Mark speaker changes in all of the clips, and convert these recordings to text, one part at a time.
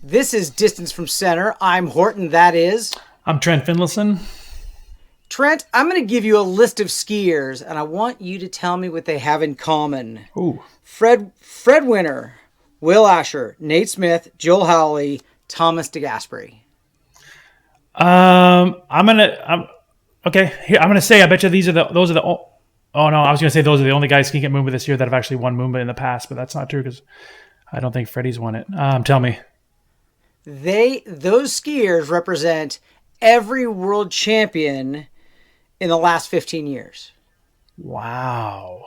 Speaker 1: This is Distance from Center. I'm Horton. That is
Speaker 2: I'm Trent Finlayson.
Speaker 1: Trent. I'm going to give you a list of skiers, and I want you to tell me what they have in common.
Speaker 2: Ooh.
Speaker 1: Fred Winter, Will Asher, Nate Smith, Joel Howley, Thomas DeGasperi.
Speaker 2: I'm gonna say I bet you those are the. Oh no, I was gonna say those are the only guys skiing at Moomba this year that have actually won Moomba in the past, but that's not true because I don't think Freddie's won it. Tell me.
Speaker 1: Those skiers represent every world champion in the last 15 years.
Speaker 2: Wow.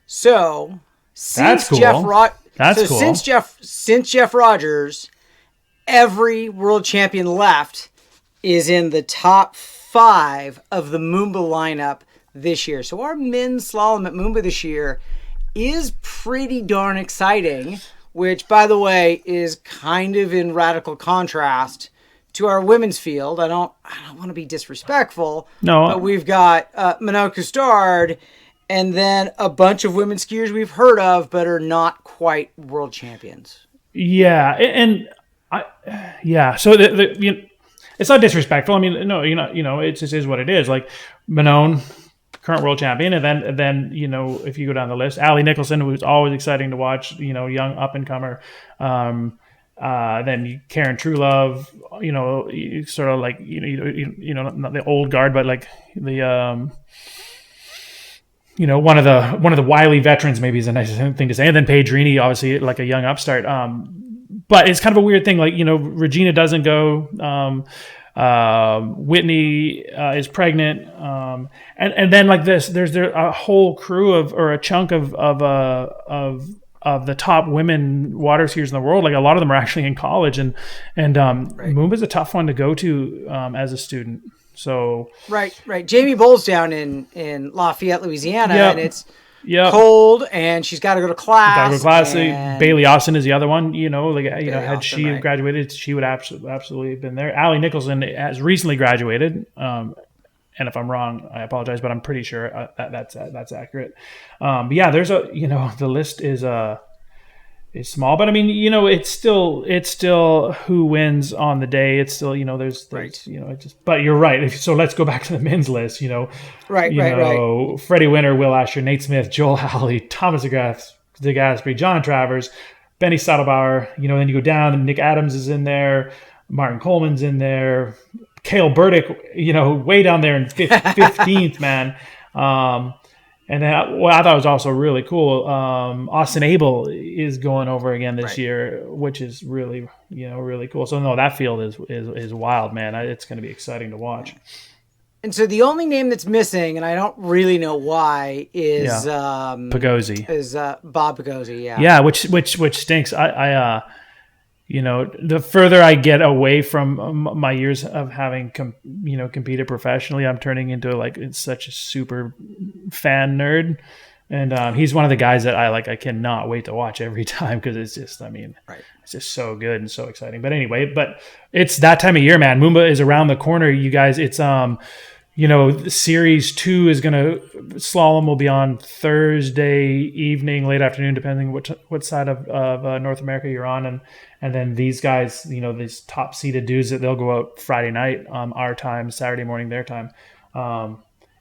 Speaker 1: So
Speaker 2: That's cool.
Speaker 1: Since Jeff Rogers, every world champion left is in the top 5 of the Moomba lineup this year. So our men's slalom at Moomba this year is pretty darn exciting, which, by the way, is kind of in radical contrast to our women's field. I don't want to be disrespectful, but we've got Manon Coustard and then a bunch of women's skiers we've heard of but are not quite world champions.
Speaker 2: Yeah, So it's not disrespectful. I mean, no, it just is what it is. Like Manon, current world champion, and then if you go down the list, Allie Nicholson, who's always exciting to watch, young up and comer. Then Karen Truelove, sort of like not the old guard, but like the one of the wily veterans maybe is a nice thing to say. And then Paige Rini, obviously like a young upstart. But it's kind of a weird thing. Like, Regina doesn't go. Whitney is pregnant. And then like this, there's a whole crew or a chunk of the top women water skiers in the world. Like a lot of them are actually in college, and right. Moomba's a tough one to go to as a student. So
Speaker 1: right. Jamie Bowles down in Lafayette, Louisiana,
Speaker 2: yep.
Speaker 1: And it's cold, and she's got to go to class.
Speaker 2: Bailey Austin is the other one. Had she graduated, she would absolutely have been there. Allie Nicholson has recently graduated. And if I'm wrong, I apologize, but I'm pretty sure that's accurate. But yeah, there's the list is small, but I mean, it's still who wins on the day. It's still, there's right. But you're right. So let's go back to the men's list. Right. Freddie Winter, Will Asher, Nate Smith, Joel Howley, Thomas DeGasperi, John Travers, Benny Saddlebauer. Then you go down, and Nick Adams is in there, Martin Coleman's in there, Cale Burdick, way down there in 15th, man. And then what I thought was also really cool, Austin Abel is going over again this year, which is really, really cool. So no, that field is wild, man. It's going to be exciting to watch.
Speaker 1: And so the only name that's missing, and I don't really know why, is
Speaker 2: Pagozzi.
Speaker 1: Is Bob Pagozzi, yeah.
Speaker 2: Yeah, which stinks. I the further I get away from my years of having competed professionally, I'm turning into it's such a super fan nerd, and he's one of the guys that I cannot wait to watch every time because it's just it's just so good and so exciting. But anyway, it's that time of year, man. Moomba is around the corner, you guys. It's Series 2 is slalom will be on Thursday evening, late afternoon, depending what side of North America you're on, and then these guys, these top seeded dudes, that they'll go out Friday night, our time, Saturday morning their time, and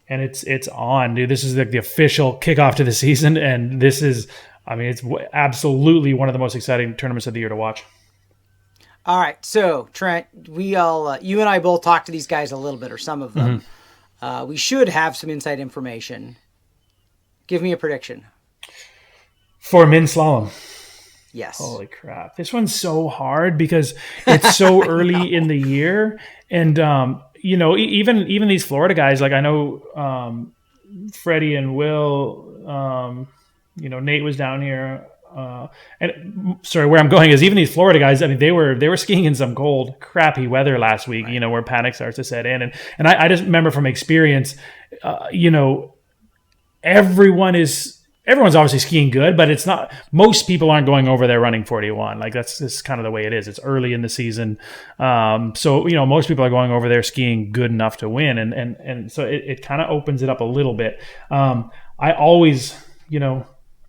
Speaker 2: it's on, dude. This is the official kickoff to the season, and this is, it's absolutely one of the most exciting tournaments of the year to watch.
Speaker 1: All right, so Trent, we all, you and I both talked to these guys a little bit, or some of them. Mm-hmm. We should have some inside information. Give me a prediction.
Speaker 2: For men's slalom.
Speaker 1: Yes.
Speaker 2: Holy crap. This one's so hard because it's so early in the year. And, even these Florida guys, like I know Freddie and Will, Nate was down here. And sorry, where I'm going is even these Florida guys, they were skiing in some cold, crappy weather last week, right. Where panic starts to set in. And I just remember from experience, everyone's obviously skiing good, but it's not, most people aren't going over there running 41. Like that's just kind of the way it is. It's early in the season. So, most people are going over there skiing good enough to win. And so it kind of opens it up a little bit. I always,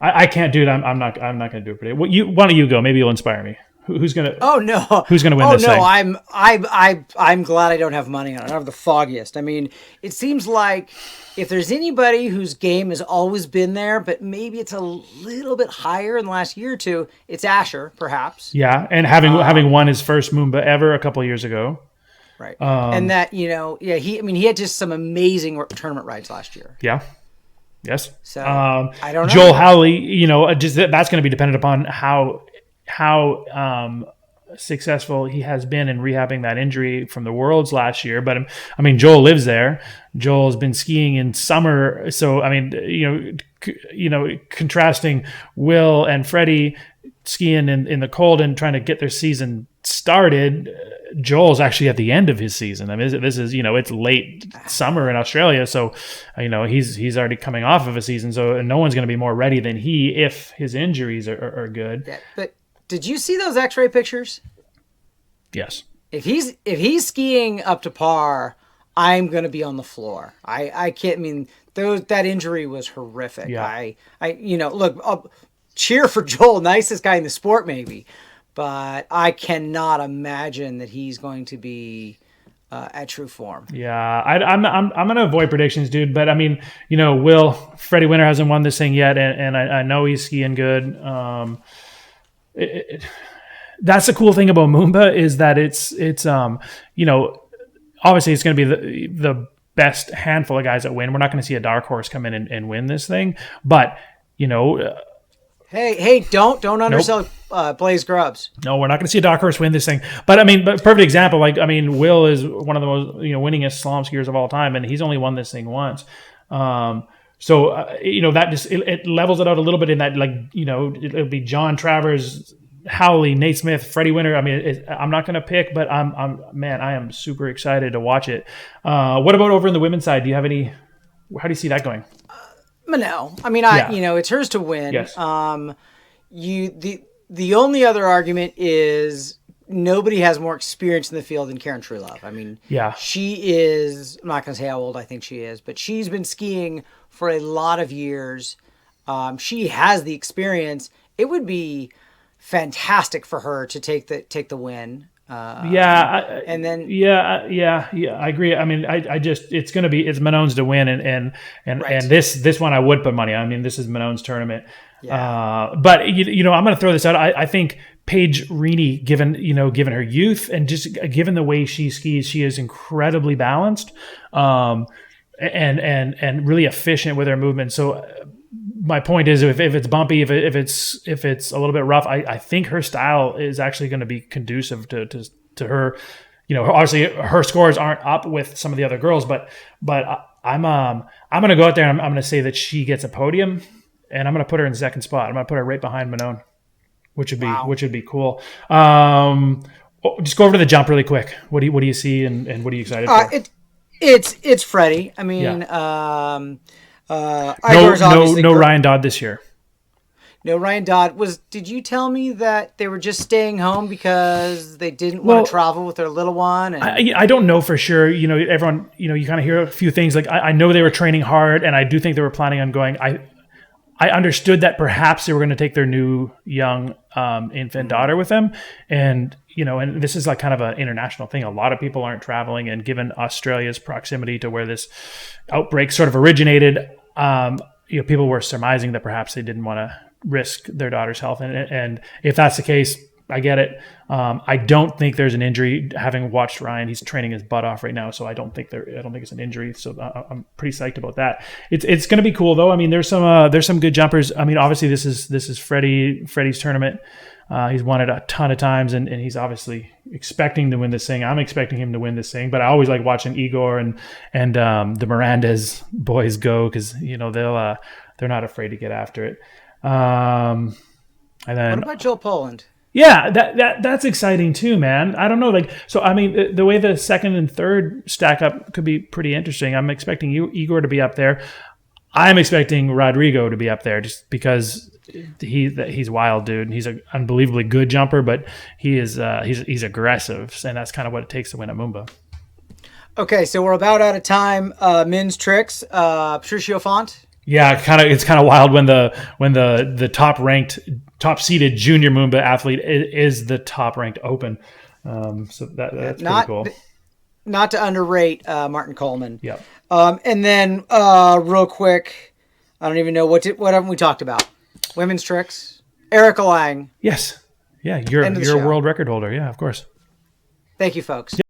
Speaker 2: I can't do it. I'm not going to do it. Why don't you go? Maybe you'll inspire me. Who's gonna?
Speaker 1: Oh no!
Speaker 2: Who's gonna win this thing?
Speaker 1: I'm glad I don't have money on it. I don't have the foggiest. I mean, it seems like if there's anybody whose game has always been there, but maybe it's a little bit higher in the last year or two, it's Asher, perhaps.
Speaker 2: Yeah, and having won his first Moomba ever a couple of years ago.
Speaker 1: Right, and that he had just some amazing tournament rides last year.
Speaker 2: Yeah. Yes.
Speaker 1: So I don't know.
Speaker 2: Joel Howley, just that's going to be dependent upon how successful he has been in rehabbing that injury from the Worlds last year. But I mean, Joel lives there. Joel's been skiing in summer, so I mean, contrasting Will and Freddie skiing in the cold and trying to get their season started. Joel's actually at the end of his season. I mean, this is it's late summer in Australia, so he's already coming off of a season. So no one's going to be more ready than he if his injuries are good.
Speaker 1: Yeah, but did you see those X-ray pictures?
Speaker 2: Yes.
Speaker 1: If he's skiing up to par, I'm going to be on the floor. I can't. I mean, that injury was horrific.
Speaker 2: Yeah.
Speaker 1: Look, cheer for Joel, nicest guy in the sport, maybe. But I cannot imagine that he's going to be at true form.
Speaker 2: Yeah, I'm going to avoid predictions, dude. But I mean, Freddie Winter hasn't won this thing yet, and I know he's skiing good. That's the cool thing about Moomba is that it's obviously it's going to be the best handful of guys that win. We're not going to see a dark horse come in and win this thing, but
Speaker 1: Hey! Don't undersell Blaze Grubbs.
Speaker 2: No, we're not going to see a dark horse win this thing. But I mean, perfect example. Will is one of the most winningest slalom skiers of all time, and he's only won this thing once. So that just it levels it out a little bit in that it'll be John Travers, Howley, Nate Smith, Freddie Winter. I mean, I'm not going to pick, but I am super excited to watch it. What about over in the women's side? Do you have any? How do you see that going?
Speaker 1: No, I mean, it's hers to win.
Speaker 2: Yes.
Speaker 1: The only other argument is nobody has more experience in the field than Karen Truelove. I mean,
Speaker 2: yeah,
Speaker 1: she is. I'm not going to say how old I think she is, but she's been skiing for a lot of years. She has the experience. It would be fantastic for her to take the win. I agree. I mean, it's Manone's to win, and this one I would put money on. I mean, this is Manone's tournament. Yeah.
Speaker 2: But I'm going to throw this out. I think Paige Reaney, given her youth and just given the way she skis, she is incredibly balanced, and really efficient with her movement. So my point is, if it's bumpy, if it's a little bit rough, I think her style is actually going to be conducive to her. Obviously her scores aren't up with some of the other girls, but I'm going to go out there and I'm going to say that she gets a podium, and I'm going to put her in second spot. I'm going to put her right behind Manone, which would be cool. Just go over to the jump really quick. What do you see and what are you excited for?
Speaker 1: It's Freddie. I mean,
Speaker 2: no Ryan Dodd this year.
Speaker 1: No Ryan Dodd. Did you tell me that they were just staying home because they didn't want to travel with their little one? And
Speaker 2: I don't know for sure. Everyone, you kind of hear a few things. Like I know they were training hard, and I do think they were planning on going. I understood that perhaps they were going to take their new young infant daughter with them, and and this is like kind of an international thing. A lot of people aren't traveling, and given Australia's proximity to where this outbreak sort of originated, people were surmising that perhaps they didn't want to risk their daughter's health, and if that's the case, I get it. I don't think there's an injury. Having watched Ryan, he's training his butt off right now, so I don't think it's an injury. So I'm pretty psyched about that. It's going to be cool though. I mean, there's some good jumpers. I mean, obviously this is Freddie's tournament. He's won it a ton of times, and he's obviously expecting to win this thing. I'm expecting him to win this thing, but I always like watching Igor and the Miranda's boys go, because they're not afraid to get after it. And then
Speaker 1: what about Joel Poland?
Speaker 2: Yeah, that's exciting too, man. I don't know, so I mean, the way the second and third stack up could be pretty interesting. I'm expecting Igor to be up there. I'm expecting Rodrigo to be up there just because he's wild, dude. He's an unbelievably good jumper, but he's aggressive, and that's kind of what it takes to win at Moomba.
Speaker 1: Okay, so we're about out of time. Men's tricks, Patricio Font.
Speaker 2: Yeah, it's kind of wild when the top ranked top seeded junior Moomba athlete is the top ranked open. So that's pretty cool.
Speaker 1: Not to underrate Martin Coleman.
Speaker 2: Yep.
Speaker 1: And then real quick, I don't even know what haven't we talked about? Women's tricks. Erica Lang.
Speaker 2: Yes. Yeah, you're a world record holder. Yeah, of course.
Speaker 1: Thank you, folks.